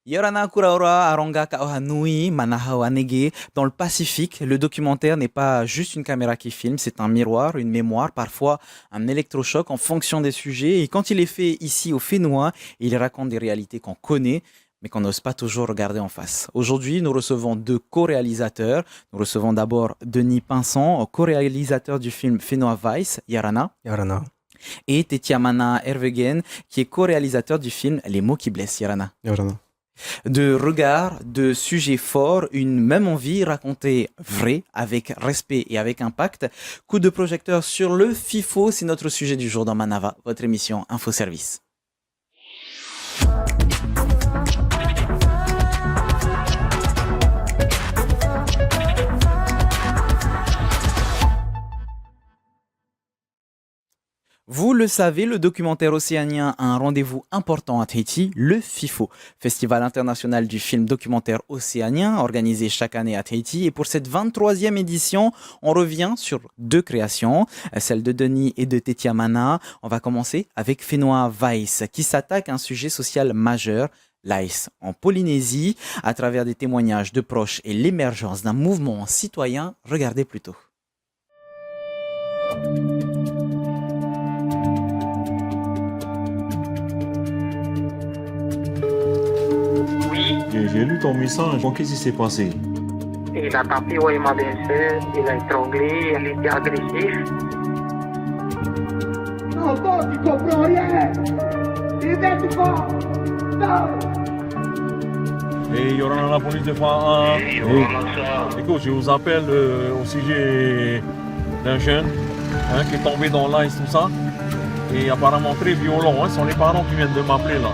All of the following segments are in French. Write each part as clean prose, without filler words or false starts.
Yorana Kuraora Aronga Kaohanui Manaha Wanege. Dans le Pacifique, le documentaire n'est pas juste une caméra qui filme, c'est un miroir, une mémoire, parfois un électrochoc en fonction des sujets. Et quand il est fait ici au Fénois, il raconte des réalités qu'on connaît, mais qu'on n'ose pas toujours regarder en face. Aujourd'hui, nous recevons deux co-réalisateurs. Nous recevons d'abord Denis Pinson, co-réalisateur du film Fénois Vice, Yarana, Yarana. et Tetiamana Hervegen, qui est co-réalisateur du film Les mots qui blessent, Yarana. Yarana. De regards, de sujets forts, une même envie racontée vrai, avec respect et avec impact. Coup de projecteur sur le FIFO, c'est notre sujet du jour dans Manava, votre émission Info Service. Vous le savez, le documentaire océanien a un rendez-vous important à Tahiti, le FIFO, Festival international du film documentaire océanien, organisé chaque année à Tahiti. Et pour cette 23e édition, on revient sur deux créations, celle de Denis et de Tetiamana. On va commencer avec Fénois Vice, qui s'attaque à un sujet social majeur, l'ICE en Polynésie, à travers des témoignages de proches et l'émergence d'un mouvement citoyen. Regardez plutôt. J'ai lu ton message. Bon, qu'est-ce qui s'est passé? Il a tapé ma belle-sœur, il a étranglé, il était agressif. Non, toi, tu comprends rien. Il est tout fort. Non. Et il y aura la police de fois 1. Écoute, je vous appelle au sujet d'un jeune qui est tombé dans l'ice, tout ça. Et apparemment très violent. Ce sont les parents qui viennent de m'appeler là.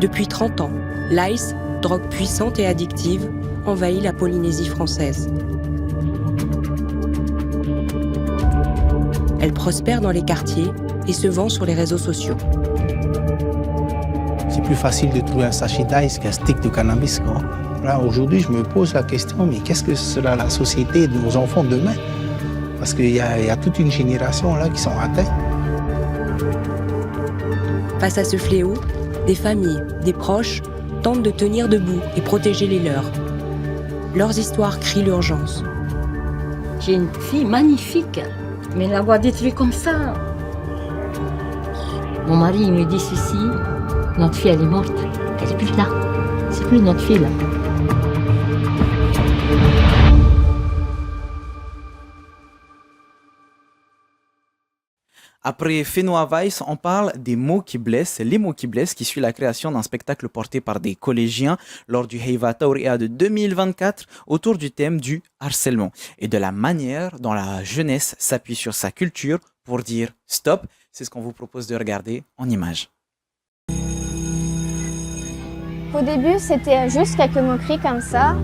Depuis 30 ans, l'ice, drogue puissante et addictive, envahit la Polynésie française. Elle prospère dans les quartiers et se vend sur les réseaux sociaux. C'est plus facile de trouver un sachet d'ice qu'un stick de cannabis, quoi. Là, aujourd'hui, je me pose la question, mais qu'est-ce que sera la société de nos enfants demain? Parce qu'il y a toute une génération là qui sont atteints. Face à ce fléau, des familles, des proches tentent de tenir debout et protéger les leurs. Leurs histoires crient l'urgence. J'ai une fille magnifique, mais la voix détruite comme ça. Mon mari il me dit ceci, notre fille elle est morte, elle est plus là. C'est plus notre fille là. Après Fénois Vice, on parle des mots qui blessent, les mots qui blessent, qui suit la création d'un spectacle porté par des collégiens lors du Heiva Taurea de 2024 autour du thème du harcèlement et de la manière dont la jeunesse s'appuie sur sa culture pour dire stop. C'est ce qu'on vous propose de regarder en images. Au début, c'était juste quelques moqueries comme ça.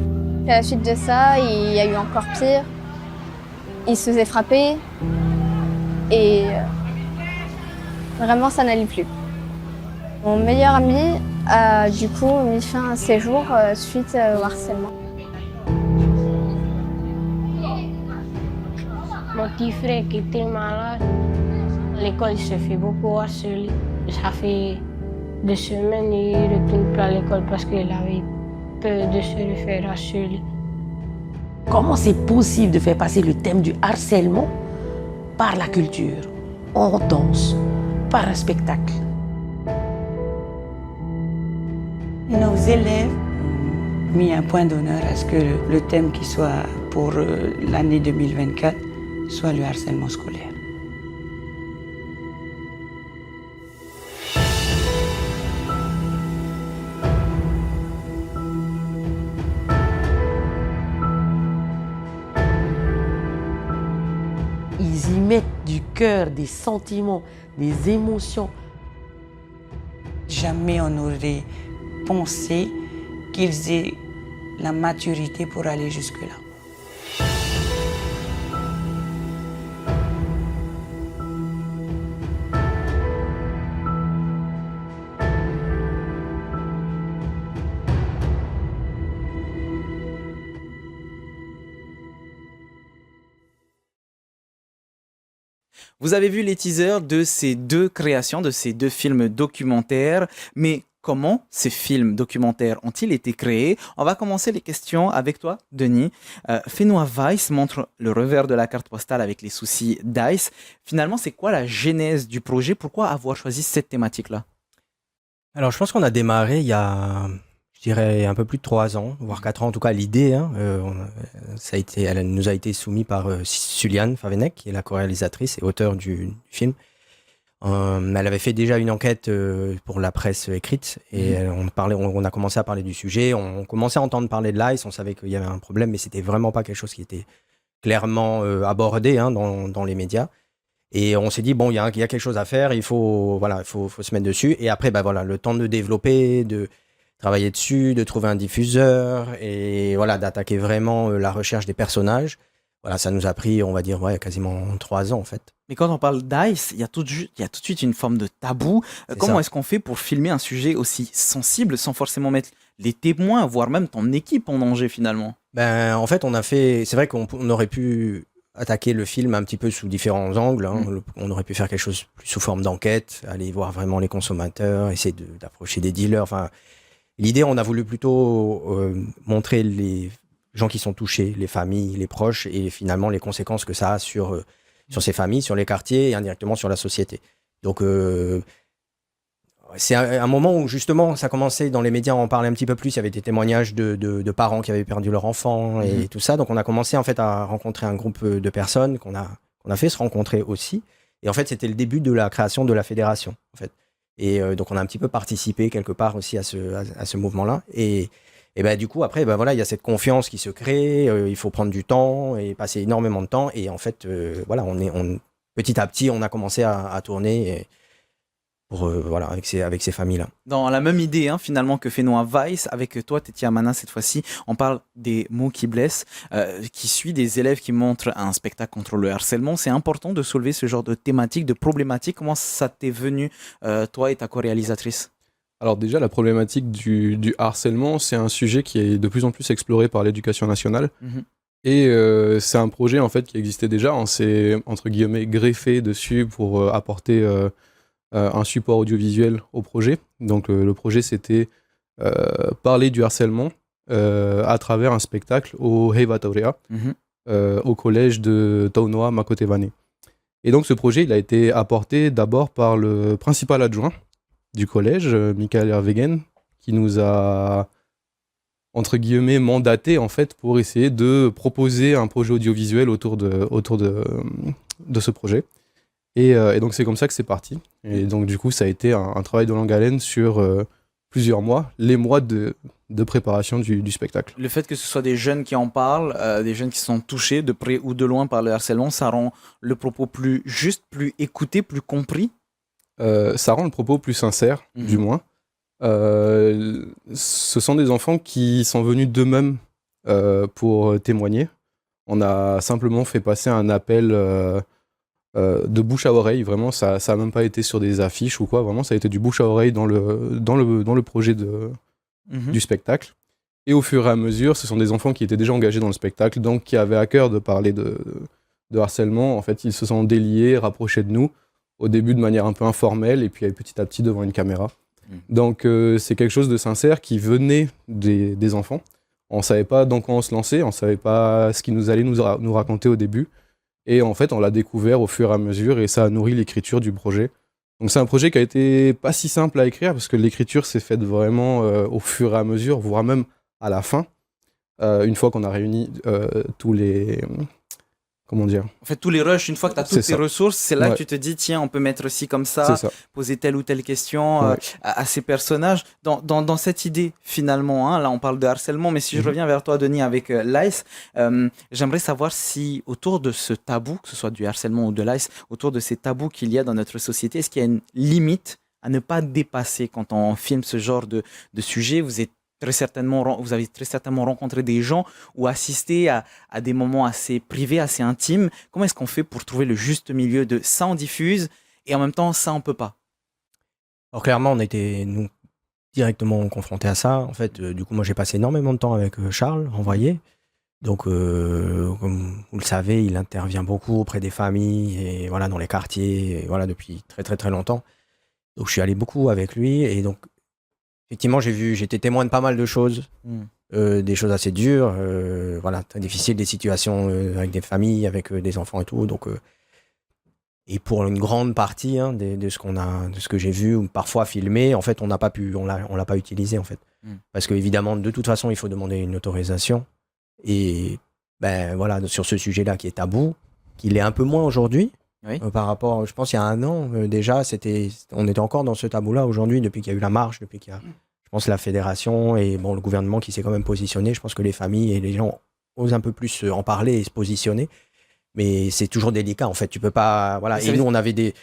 Puis à la suite de ça, il y a eu encore pire. Il se faisait frapper et vraiment, ça n'allait plus. Mon meilleur ami a du coup mis fin à un séjour suite au harcèlement. Mon petit frère qui était malade, à l'école il se fait beaucoup harceler. Ça fait 2 semaines il ne retourne plus à l'école parce qu'il avait peur de se faire harceler. Comment c'est possible de faire passer le thème du harcèlement par la culture, en danse, par un spectacle? Nos élèves ont mis un point d'honneur à ce que le thème qui soit pour l'année 2024 soit le harcèlement scolaire. Ils y mettent du cœur, des sentiments, des émotions. Jamais on n'aurait pensé qu'ils aient la maturité pour aller jusque-là. Vous avez vu les teasers de ces deux créations, de ces deux films documentaires, mais comment ces films documentaires ont-ils été créés? On va commencer les questions avec toi, Denis. Fais-nous Vice montre le revers de la carte postale avec les soucis d'Ice. Finalement, c'est quoi la genèse du projet? Pourquoi avoir choisi cette thématique-là? Alors, je pense qu'on a démarré il y a, je dirais, un peu plus de 3 ans, voire 4 ans, en tout cas, l'idée. Elle nous a été soumise par Suliane Favenek, qui est la co-réalisatrice et auteure du film. Elle avait fait déjà une enquête pour la presse écrite et on a commencé à parler du sujet. On commençait à entendre parler de l'ICE, on savait qu'il y avait un problème, mais c'était vraiment pas quelque chose qui était clairement abordé dans les médias. Et on s'est dit, bon, il y a quelque chose à faire, il faut se mettre dessus. Et après, le temps de développer, de travailler dessus, de trouver un diffuseur et d'attaquer vraiment la recherche des personnages. Voilà, ça nous a pris, on va dire, quasiment 3 ans en fait. Mais quand on parle d'Ice, il y a tout de suite une forme de tabou. Comment est-ce qu'on fait pour filmer un sujet aussi sensible sans forcément mettre les témoins, voire même ton équipe en danger finalement? En fait, c'est vrai qu'on aurait pu attaquer le film un petit peu sous différents angles. On aurait pu faire quelque chose plus sous forme d'enquête, aller voir vraiment les consommateurs, essayer d'approcher des dealers. Enfin, l'idée, on a voulu plutôt montrer les gens qui sont touchés, les familles, les proches, et finalement les conséquences que ça a sur ces familles, sur les quartiers et indirectement sur la société. Donc, c'est un moment où justement ça commençait dans les médias à en parler un petit peu plus. Il y avait des témoignages de parents qui avaient perdu leur enfant et tout ça. Donc, on a commencé en fait à rencontrer un groupe de personnes qu'on a fait se rencontrer aussi. Et en fait, c'était le début de la création de la fédération, en fait. Et donc, on a un petit peu participé quelque part aussi à ce mouvement-là. Et du coup, après, il y a cette confiance qui se crée, il faut prendre du temps et passer énormément de temps. Et en fait, petit à petit, on a commencé à tourner avec ces familles-là. Dans la même idée, finalement, que Fais-nous Vice, avec toi, Tetia Manin, cette fois-ci, on parle des mots qui blessent, qui suit des élèves qui montrent un spectacle contre le harcèlement. C'est important de soulever ce genre de thématique, de problématique. Comment ça t'est venu, toi et ta co-réalisatrice? Alors déjà, la problématique du harcèlement, c'est un sujet qui est de plus en plus exploré par l'éducation nationale. Et c'est un projet en fait qui existait déjà. On s'est, entre guillemets, greffé dessus pour apporter un support audiovisuel au projet. Donc le projet, c'était parler du harcèlement à travers un spectacle au Heiva Taurea, au collège de Taunoa Makotevane. Et donc ce projet, il a été apporté d'abord par le principal adjoint du collège, Michael Hervegen, qui nous a, entre guillemets, mandaté en fait pour essayer de proposer un projet audiovisuel autour de ce projet. Et donc c'est comme ça que c'est parti. Et donc du coup, ça a été un travail de longue haleine sur plusieurs mois, les mois de préparation du spectacle. Le fait que ce soit des jeunes qui en parlent, des jeunes qui sont touchés de près ou de loin par le harcèlement, ça rend le propos plus juste, plus écouté, plus compris? Ça rend le propos plus sincère, du moins. Ce sont des enfants qui sont venus d'eux-mêmes pour témoigner. On a simplement fait passer un appel de bouche à oreille. Vraiment, ça n'a même pas été sur des affiches ou quoi. Vraiment, ça a été du bouche à oreille dans le projet du spectacle. Et au fur et à mesure, ce sont des enfants qui étaient déjà engagés dans le spectacle, donc qui avaient à cœur de parler de harcèlement. En fait, ils se sont déliés, rapprochés de nous. Au début de manière un peu informelle et puis petit à petit devant une caméra. Donc c'est quelque chose de sincère qui venait des enfants. On ne savait pas dans quoi on se lançait, on ne savait pas ce qu'ils nous allaient nous raconter au début. Et en fait, on l'a découvert au fur et à mesure et ça a nourri l'écriture du projet. Donc c'est un projet qui a été pas si simple à écrire parce que l'écriture s'est faite vraiment au fur et à mesure, voire même à la fin, une fois qu'on a réuni tous les... Comment dire? En fait, tous les rushs, une fois que tu as toutes tes ressources, c'est là que tu te dis, tiens, on peut mettre aussi comme ça, poser telle ou telle question à ces personnages. Dans cette idée, finalement, là, on parle de harcèlement, mais si je reviens vers toi, Denis, avec l'ICE, j'aimerais savoir si, autour de ce tabou, que ce soit du harcèlement ou de l'ICE, autour de ces tabous qu'il y a dans notre société, est-ce qu'il y a une limite à ne pas dépasser quand on filme ce genre de sujet? Vous avez très certainement rencontré des gens ou assisté à des moments assez privés, assez intimes. Comment est-ce qu'on fait pour trouver le juste milieu de ça on diffuse et en même temps ça on peut pas? Alors clairement, on a été nous directement confrontés à ça. En fait, du coup, moi j'ai passé énormément de temps avec Charles, envoyé. Donc, comme vous le savez, il intervient beaucoup auprès des familles et voilà dans les quartiers, et voilà depuis très très très longtemps. Donc je suis allé beaucoup avec lui et donc Effectivement, j'étais témoin de pas mal de choses, des choses assez dures, voilà, très difficiles, des situations avec des familles, avec des enfants et tout. Donc, et pour une grande partie de ce que j'ai vu ou parfois filmé, en fait, on l'a pas utilisé en fait, parce que évidemment, de toute façon, il faut demander une autorisation. Et ben voilà, sur ce sujet-là qui est tabou, qu'il est un peu moins aujourd'hui. Oui. Par rapport, je pense, il y a un an déjà, on était encore dans ce tabou-là. Aujourd'hui, depuis qu'il y a eu la marche, depuis qu'il y a, je pense, la fédération et bon, le gouvernement qui s'est quand même positionné, je pense que les familles et les gens osent un peu plus en parler et se positionner. Mais c'est toujours délicat, en fait. Tu peux pas, voilà. Et nous, on avait des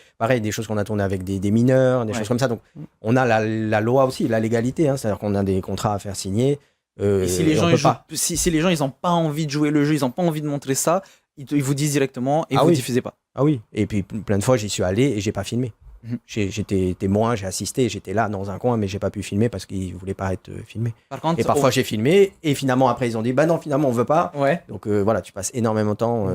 choses qu'on a tournées avec des mineurs, des choses comme ça. Donc, on a la loi aussi, la légalité. C'est-à-dire qu'on a des contrats à faire signer. Et si les gens, si les gens, ils n'ont pas envie de jouer le jeu, ils n'ont pas envie de montrer ça, ils vous disent directement et vous diffusez pas. Ah oui. Et puis plein de fois, j'y suis allé et j'ai pas filmé. J'étais témoin, j'ai assisté, j'étais là dans un coin, mais j'ai pas pu filmer parce qu'ils voulaient pas être filmés. Par contre, et parfois j'ai filmé et finalement après ils ont dit bah non, finalement on veut pas. Ouais. Donc voilà, tu passes énormément de temps.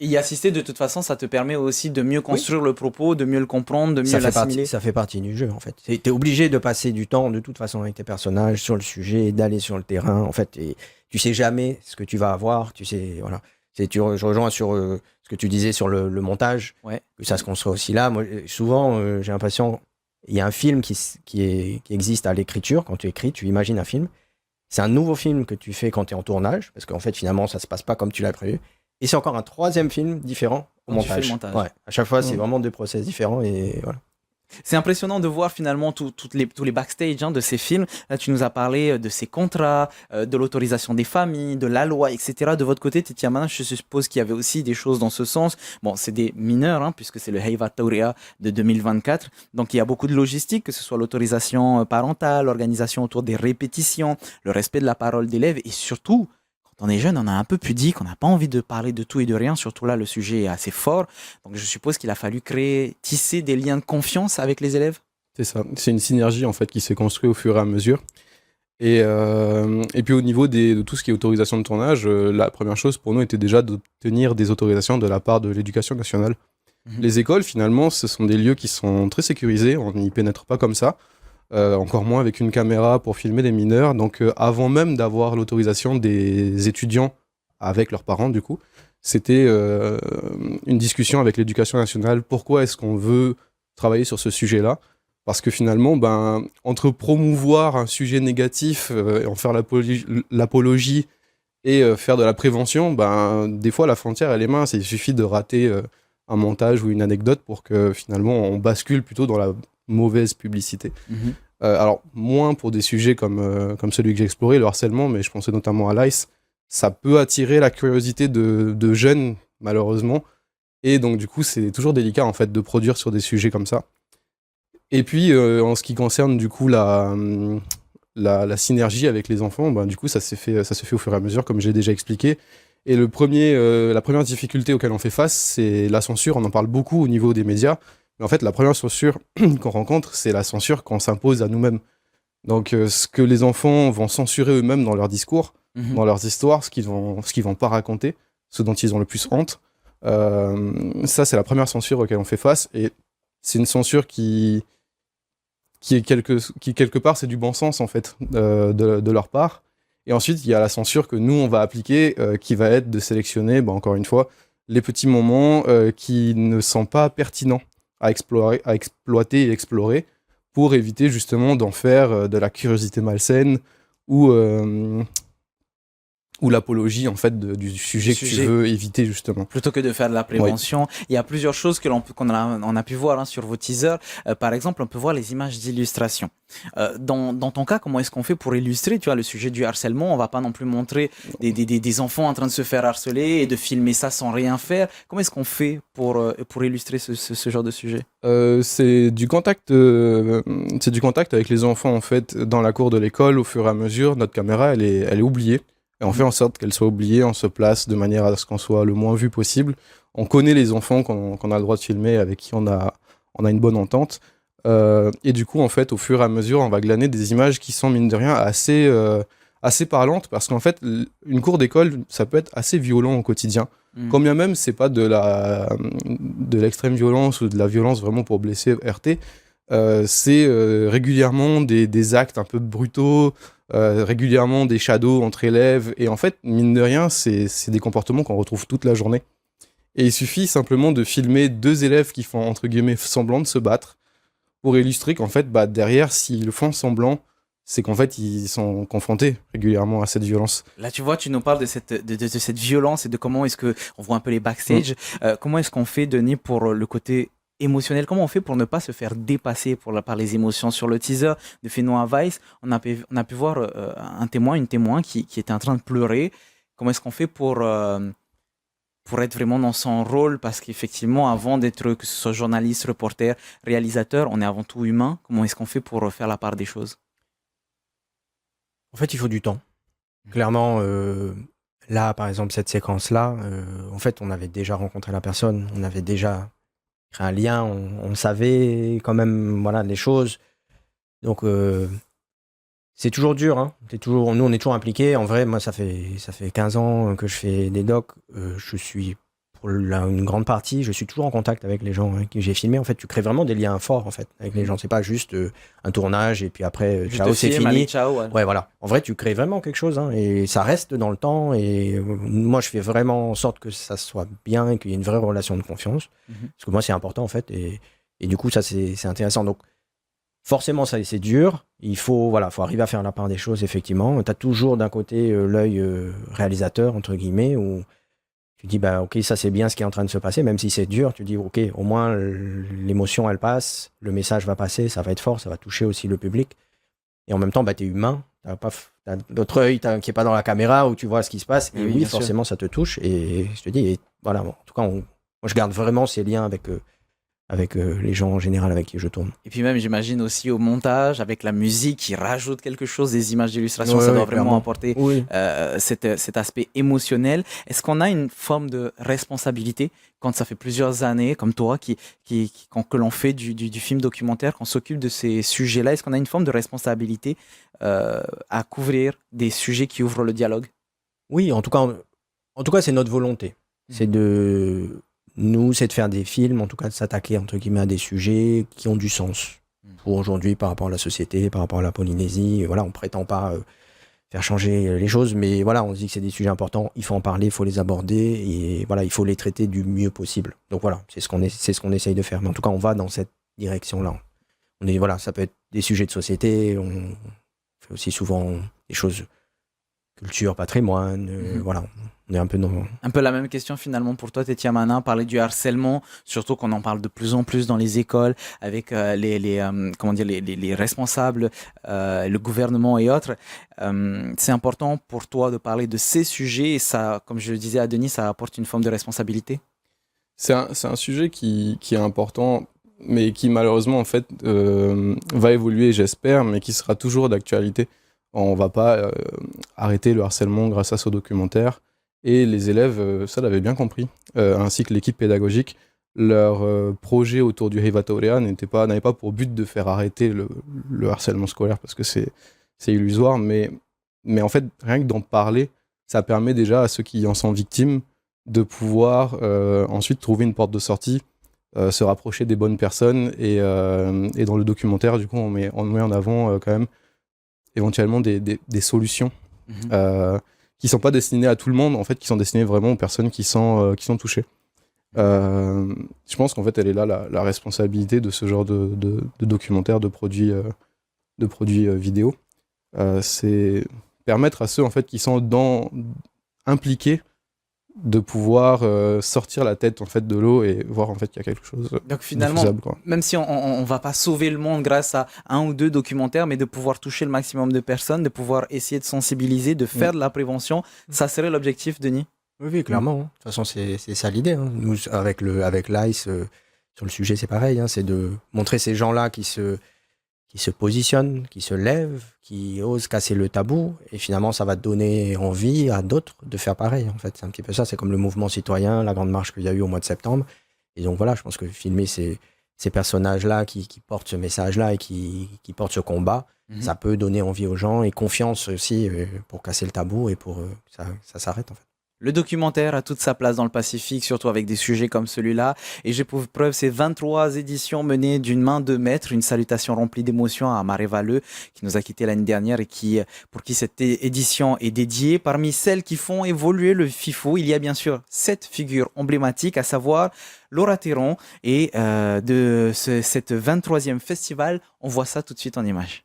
Et y assister, de toute façon, ça te permet aussi de mieux construire le propos, de mieux le comprendre, de mieux l'assimiler. Ça fait partie du jeu en fait. T'es obligé de passer du temps de toute façon avec tes personnages sur le sujet, d'aller sur le terrain en fait. Et tu sais jamais ce que tu vas avoir, tu sais voilà. Je rejoins sur ce que tu disais sur le montage, que ça se construit aussi là. Moi, souvent, j'ai l'impression, il y a un film qui existe à l'écriture. Quand tu écris, tu imagines un film. C'est un nouveau film que tu fais quand tu es en tournage, parce qu'en fait, finalement, ça se passe pas comme tu l'as prévu. Et c'est encore un troisième film différent au montage. Tu fais le montage. Ouais. À chaque fois, c'est vraiment deux process différents et voilà. C'est impressionnant de voir finalement tous les backstage de ces films. Là, tu nous as parlé de ces contrats, de l'autorisation des familles, de la loi, etc. De votre côté, Titiamana, je suppose qu'il y avait aussi des choses dans ce sens. Bon, c'est des mineurs, puisque c'est le Heiva Taurea de 2024. Donc, il y a beaucoup de logistique, que ce soit l'autorisation parentale, l'organisation autour des répétitions, le respect de la parole d'élèves et surtout, on est jeune, on a un peu pudique, on n'a pas envie de parler de tout et de rien, surtout là le sujet est assez fort. Donc je suppose qu'il a fallu tisser des liens de confiance avec les élèves. C'est ça, c'est une synergie en fait qui s'est construite au fur et à mesure. Et puis au niveau de tout ce qui est autorisation de tournage, la première chose pour nous était déjà d'obtenir des autorisations de la part de l'éducation nationale. Les écoles finalement ce sont des lieux qui sont très sécurisés, on n'y pénètre pas comme ça. Encore moins avec une caméra pour filmer des mineurs. Donc avant même d'avoir l'autorisation des étudiants avec leurs parents, du coup, c'était une discussion avec l'éducation nationale. Pourquoi est-ce qu'on veut travailler sur ce sujet-là ? Parce que finalement, entre promouvoir un sujet négatif, en faire l'apologie et faire de la prévention, des fois la frontière elle est mince. Il suffit de rater un montage ou une anecdote pour que finalement on bascule plutôt dans la mauvaise publicité. Alors, moins pour des sujets comme celui que j'ai exploré, le harcèlement, mais je pensais notamment à l'ICE. Ça peut attirer la curiosité de jeunes, malheureusement. Et donc, du coup, c'est toujours délicat, en fait, de produire sur des sujets comme ça. Et puis, en ce qui concerne, du coup, la la synergie avec les enfants, ben, du coup, ça se fait au fur et à mesure, comme j'ai déjà expliqué. Et la première difficulté auquel on fait face, c'est la censure. On en parle beaucoup au niveau des médias. Mais en fait, la première censure qu'on rencontre, c'est la censure qu'on s'impose à nous-mêmes. Donc, ce que les enfants vont censurer eux-mêmes dans leurs discours, dans leurs histoires, ce qu'ils vont pas raconter, ce dont ils ont le plus honte, ça, c'est la première censure auquel on fait face. Et c'est une censure qui quelque part, c'est du bon sens, en fait, de leur part. Et ensuite, il y a la censure que nous, on va appliquer, qui va être de sélectionner, encore une fois, les petits moments qui ne sont pas pertinents à exploiter et explorer pour éviter justement d'en faire de la curiosité malsaine ou l'apologie en fait du sujet que tu veux éviter justement. Plutôt que de faire de la prévention, il y a plusieurs choses qu'on a pu voir sur vos teasers. Par exemple, on peut voir les images d'illustration. Dans ton cas, comment est-ce qu'on fait pour illustrer, tu vois, le sujet du harcèlement? On va pas non plus montrer des enfants en train de se faire harceler et de filmer ça sans rien faire. Comment est-ce qu'on fait pour illustrer ce genre de sujet? C'est du contact avec les enfants en fait dans la cour de l'école. Au fur et à mesure, notre caméra elle est oubliée. Et on fait en sorte qu'elle soit oubliée, on se place de manière à ce qu'on soit le moins vu possible. On connaît les enfants qu'on a le droit de filmer, avec qui on a une bonne entente. Et du coup, en fait, au fur et à mesure, on va glaner des images qui sont, mine de rien, assez parlantes, parce qu'en fait, une cour d'école, ça peut être assez violent au quotidien. Quand bien même, c'est pas de l'extrême violence ou de la violence vraiment pour blesser, heurter, c'est régulièrement des actes un peu brutaux, régulièrement des shadows entre élèves. Et en fait, mine de rien, c'est des comportements qu'on retrouve toute la journée. Et il suffit simplement de filmer 2 élèves qui font, entre guillemets, semblant de se battre pour illustrer qu'en fait, derrière, s'ils font semblant, c'est qu'en fait, ils sont confrontés régulièrement à cette violence. Là, tu vois, tu nous parles de cette violence et de comment est-ce qu'on voit un peu les backstage. Comment est-ce qu'on fait, Denis, pour le côté émotionnel? Comment on fait pour ne pas se faire dépasser par les émotions? Sur le teaser de Fenoa Vice, on a pu voir une témoin qui était en train de pleurer. Comment est-ce qu'on fait pour être vraiment dans son rôle? Parce qu'effectivement, avant d'être, que ce soit journaliste, reporter, réalisateur, on est avant tout humain. Comment est-ce qu'on fait pour faire la part des choses? En fait, il faut du temps. Clairement, là, par exemple, cette séquence-là, en fait, on avait déjà rencontré la personne, on avait déjà créé un lien, on savait quand même, voilà, les choses. Donc, c'est toujours dur, hein. Nous, on est toujours impliqués. En vrai, moi, ça fait 15 ans que je fais des docs. Je suis, pour une grande partie, je suis toujours en contact avec les gens que j'ai filmés. En fait, tu crées vraiment des liens forts, en fait, avec les gens. C'est pas juste un tournage et puis après, ciao, c'est fini. Allez, ciao, ouais, voilà. En vrai, tu crées vraiment quelque chose, hein, et ça reste dans le temps. Et moi, je fais vraiment en sorte que ça soit bien et qu'il y ait une vraie relation de confiance. Parce que moi, c'est important, en fait. Et du coup, ça, c'est intéressant. Donc, forcément, ça, c'est dur. Il faut arriver à faire la part des choses, effectivement. Tu as toujours d'un côté l'œil réalisateur, entre guillemets, où tu dis, ok, ça c'est bien ce qui est en train de se passer, même si c'est dur, tu dis, ok, au moins l'émotion, elle passe, le message va passer, ça va être fort, ça va toucher aussi le public. Et en même temps, tu es humain, t'as d'autres œil qui n'est pas dans la caméra, où tu vois ce qui se passe. Et oui, forcément, ça te touche. Et je te dis, et voilà, en tout cas, moi, je garde vraiment ces liens avec les gens en général avec qui je tourne. Et puis même, j'imagine aussi au montage, avec la musique qui rajoute quelque chose, des images d'illustration, ça doit vraiment apporter cet aspect émotionnel. Est-ce qu'on a une forme de responsabilité quand ça fait plusieurs années, comme toi, que l'on fait du film documentaire, qu'on s'occupe de ces sujets-là? Est-ce qu'on a une forme de responsabilité à couvrir des sujets qui ouvrent le dialogue? Oui, en tout cas, c'est notre volonté. C'est de faire des films, en tout cas de s'attaquer entre guillemets à des sujets qui ont du sens pour aujourd'hui par rapport à la société, par rapport à la Polynésie. Voilà, on prétend pas faire changer les choses, mais voilà, on se dit que c'est des sujets importants, il faut en parler, il faut les aborder et voilà, il faut les traiter du mieux possible. Donc voilà, c'est ce qu'on essaye de faire. Mais en tout cas, on va dans cette direction-là. Ça peut être des sujets de société, on fait aussi souvent des choses culture, patrimoine, voilà. On est un peu dans... Un peu la même question finalement pour toi, Tetia Mana, parler du harcèlement, surtout qu'on en parle de plus en plus dans les écoles, avec les responsables, le gouvernement et autres. C'est important pour toi de parler de ces sujets et ça, comme je le disais à Denis, ça apporte une forme de responsabilité? C'est un sujet qui est important, mais qui malheureusement en fait va évoluer, j'espère, mais qui sera toujours d'actualité. On va pas arrêter le harcèlement grâce à ce documentaire. Et les élèves, ça l'avaient bien compris, ainsi que l'équipe pédagogique. Leur projet autour du Hevatorea n'avait pas pour but de faire arrêter le harcèlement scolaire, parce que c'est illusoire, mais en fait, rien que d'en parler, ça permet déjà à ceux qui en sont victimes de pouvoir ensuite trouver une porte de sortie, se rapprocher des bonnes personnes, et dans le documentaire, du coup, on met en avant quand même éventuellement des solutions qui sont pas destinées à tout le monde, en fait, qui sont destinées vraiment aux personnes qui sont touchées. Je pense qu'en fait, elle est là la responsabilité de ce genre de documentaire, de produits vidéo. C'est permettre à ceux en fait qui sont impliqués de pouvoir sortir la tête en fait de l'eau et voir en fait qu'il y a quelque chose. Donc finalement, faisable, quoi. Même si on va pas sauver le monde grâce à un ou deux documentaires, mais de pouvoir toucher le maximum de personnes, de pouvoir essayer de sensibiliser, de faire de la prévention, ça serait l'objectif, Denis? Oui, clairement. De toute façon, c'est ça l'idée. Nous, avec l'ICE, sur le sujet, c'est pareil. C'est de montrer ces gens-là qui se positionnent, qui se lèvent, qui osent casser le tabou. Et finalement, ça va donner envie à d'autres de faire pareil. En fait, c'est un petit peu ça. C'est comme le mouvement citoyen, la grande marche qu'il y a eu au mois de septembre. Et donc voilà, je pense que filmer ces personnages-là qui portent ce message-là et qui portent ce combat, ça peut donner envie aux gens et confiance aussi pour casser le tabou et pour que ça s'arrête en fait. Le documentaire a toute sa place dans le Pacifique, surtout avec des sujets comme celui-là. Et j'ai pour preuve ces 23 éditions menées d'une main de maître. Une salutation remplie d'émotions à Maré Valeux, qui nous a quittés l'année dernière et pour qui cette édition est dédiée. Parmi celles qui font évoluer le FIFO, il y a bien sûr 7 figures emblématiques, à savoir Laura Théron. Et cette 23e festival, on voit ça tout de suite en images.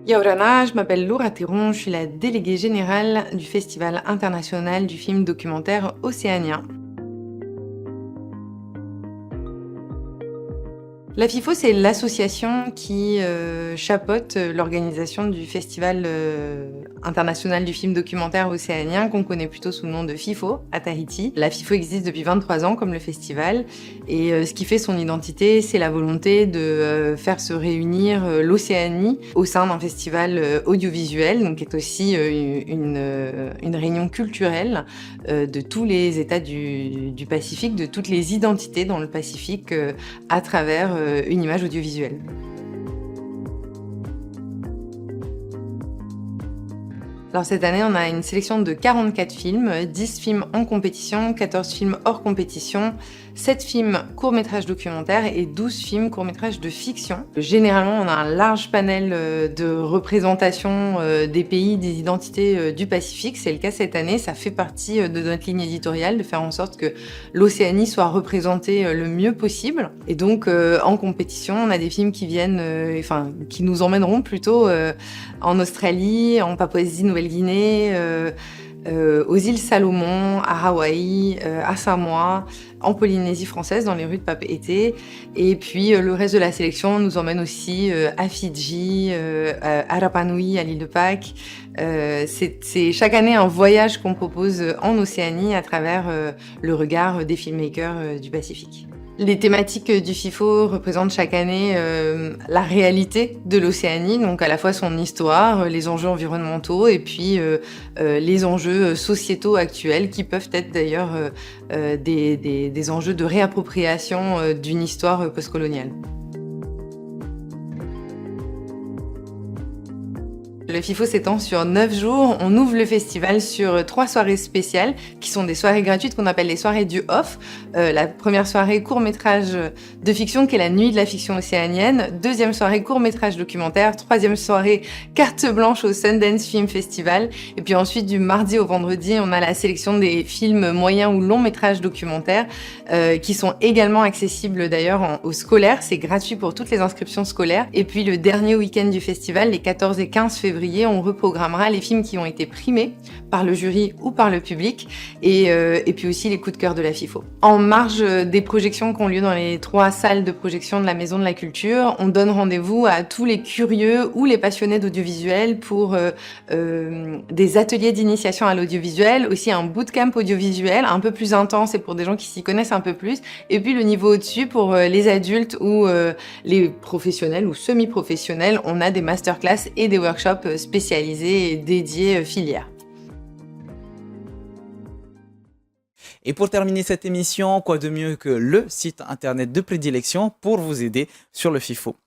Yaorana, je m'appelle Laura Théron, je suis la déléguée générale du Festival international du film documentaire océanien. La FIFO, c'est l'association qui chapeaute l'organisation du Festival international du film documentaire océanien, qu'on connaît plutôt sous le nom de FIFO, à Tahiti. La FIFO existe depuis 23 ans, comme le festival, et ce qui fait son identité, c'est la volonté de faire se réunir l'Océanie au sein d'un festival audiovisuel, donc qui est aussi une réunion culturelle de tous les États du Pacifique, de toutes les identités dans le Pacifique à travers une image audiovisuelle. Alors cette année, on a une sélection de 44 films, 10 films en compétition, 14 films hors compétition, 7 films courts-métrages documentaires et 12 films courts-métrages de fiction. Généralement, on a un large panel de représentation des pays, des identités du Pacifique. C'est le cas cette année, ça fait partie de notre ligne éditoriale de faire en sorte que l'Océanie soit représentée le mieux possible. Et donc, en compétition, on a des films qui viennent, qui nous emmèneront plutôt en Australie, en Papouasie-Nouvelle-Guinée, aux îles Salomon, à Hawaï, à Samoa, en Polynésie française, dans les rues de Papeete. Et puis le reste de la sélection nous emmène aussi à Fidji, à Rapa Nui, à l'île de Pâques. C'est chaque année un voyage qu'on propose en Océanie à travers le regard des filmmakers du Pacifique. Les thématiques du FIFO représentent chaque année la réalité de l'Océanie, donc à la fois son histoire, les enjeux environnementaux et puis les enjeux sociétaux actuels qui peuvent être d'ailleurs des enjeux de réappropriation d'une histoire postcoloniale. Le FIFO s'étend sur 9 jours. On ouvre le festival sur 3 soirées spéciales qui sont des soirées gratuites qu'on appelle les soirées du off. La première soirée court-métrage de fiction qui est la nuit de la fiction océanienne. Deuxième soirée court-métrage documentaire. Troisième soirée carte blanche au Sundance Film Festival. Et puis ensuite du mardi au vendredi, on a la sélection des films moyens ou longs métrages documentaires qui sont également accessibles d'ailleurs aux scolaires. C'est gratuit pour toutes les inscriptions scolaires. Et puis le dernier week-end du festival, les 14 et 15 février, on reprogrammera les films qui ont été primés par le jury ou par le public et puis aussi les coups de cœur de la FIFO. En marge des projections qui ont lieu dans les 3 salles de projection de la Maison de la Culture, on donne rendez-vous à tous les curieux ou les passionnés d'audiovisuel pour des ateliers d'initiation à l'audiovisuel, aussi un bootcamp audiovisuel un peu plus intense et pour des gens qui s'y connaissent un peu plus, et puis le niveau au-dessus pour les adultes ou les professionnels ou semi-professionnels, on a des masterclass et des workshops spécialisés et dédiés filières. Et pour terminer cette émission, quoi de mieux que le site internet de prédilection pour vous aider sur le FIFO.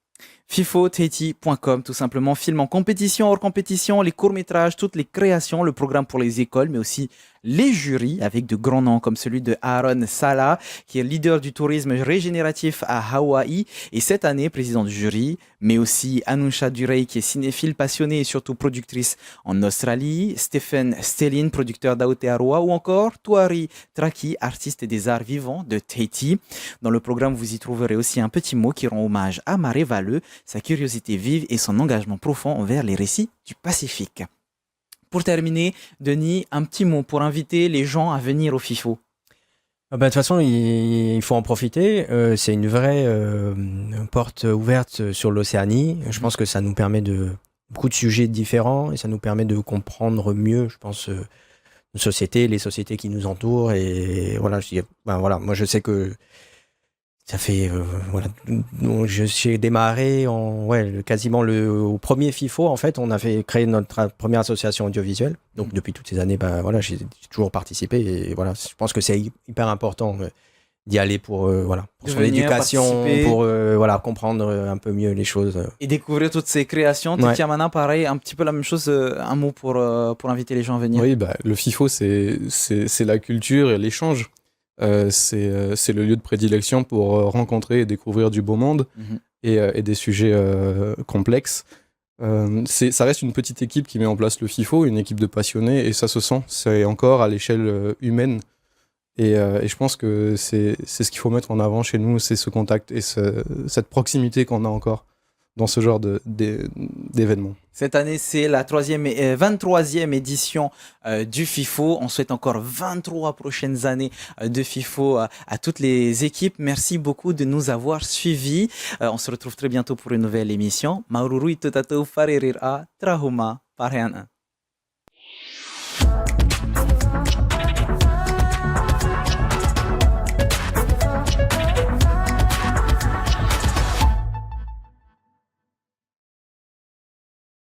FIFO-Tahiti.com, tout simplement, film en compétition, hors compétition, les courts-métrages, toutes les créations, le programme pour les écoles, mais aussi les jurys avec de grands noms comme celui de Aaron Sala, qui est leader du tourisme régénératif à Hawaï et cette année président du jury, mais aussi Anusha Durey, qui est cinéphile passionnée et surtout productrice en Australie, Stephen Stellin, producteur d'Aotearoa, ou encore Tuari Traki, artiste des arts vivants de Tahiti. Dans le programme, vous y trouverez aussi un petit mot qui rend hommage à Maré Valeux, sa curiosité vive et son engagement profond envers les récits du Pacifique. Pour terminer, Denis, un petit mot pour inviter les gens à venir au FIFO. De toute façon, il faut en profiter. C'est une vraie porte ouverte sur l'Océanie. Je pense que ça nous permet de beaucoup de sujets différents et ça nous permet de comprendre mieux, je pense, nos sociétés, les sociétés qui nous entourent. Et voilà, moi je sais que ça fait j'ai démarré quasiment au premier FIFO en fait. On avait créé notre première association audiovisuelle. Donc depuis toutes ces années, j'ai toujours participé et voilà, je pense que c'est hyper important d'y aller pour voilà, pour De son venir éducation, participer. pour voilà, comprendre un peu mieux les choses. Et découvrir toutes ces créations. Ouais. Titiamana, pareil, un petit peu la même chose, un mot pour inviter les gens à venir. Oui, bah, le FIFO, c'est la culture et l'échange. C'est le lieu de prédilection pour rencontrer et découvrir du beau monde et des sujets complexes. Ça reste une petite équipe qui met en place le FIFO, une équipe de passionnés, et ça se sent. C'est encore à l'échelle humaine. Et je pense que c'est ce qu'il faut mettre en avant chez nous, c'est ce contact et cette proximité qu'on a encore dans ce genre d'événements. Cette année, c'est la 23e édition du FIFO. On souhaite encore 23 prochaines années de FIFO à toutes les équipes. Merci beaucoup de nous avoir suivis. On se retrouve très bientôt pour une nouvelle émission. Maururu itotatou faririra trahuma pareana.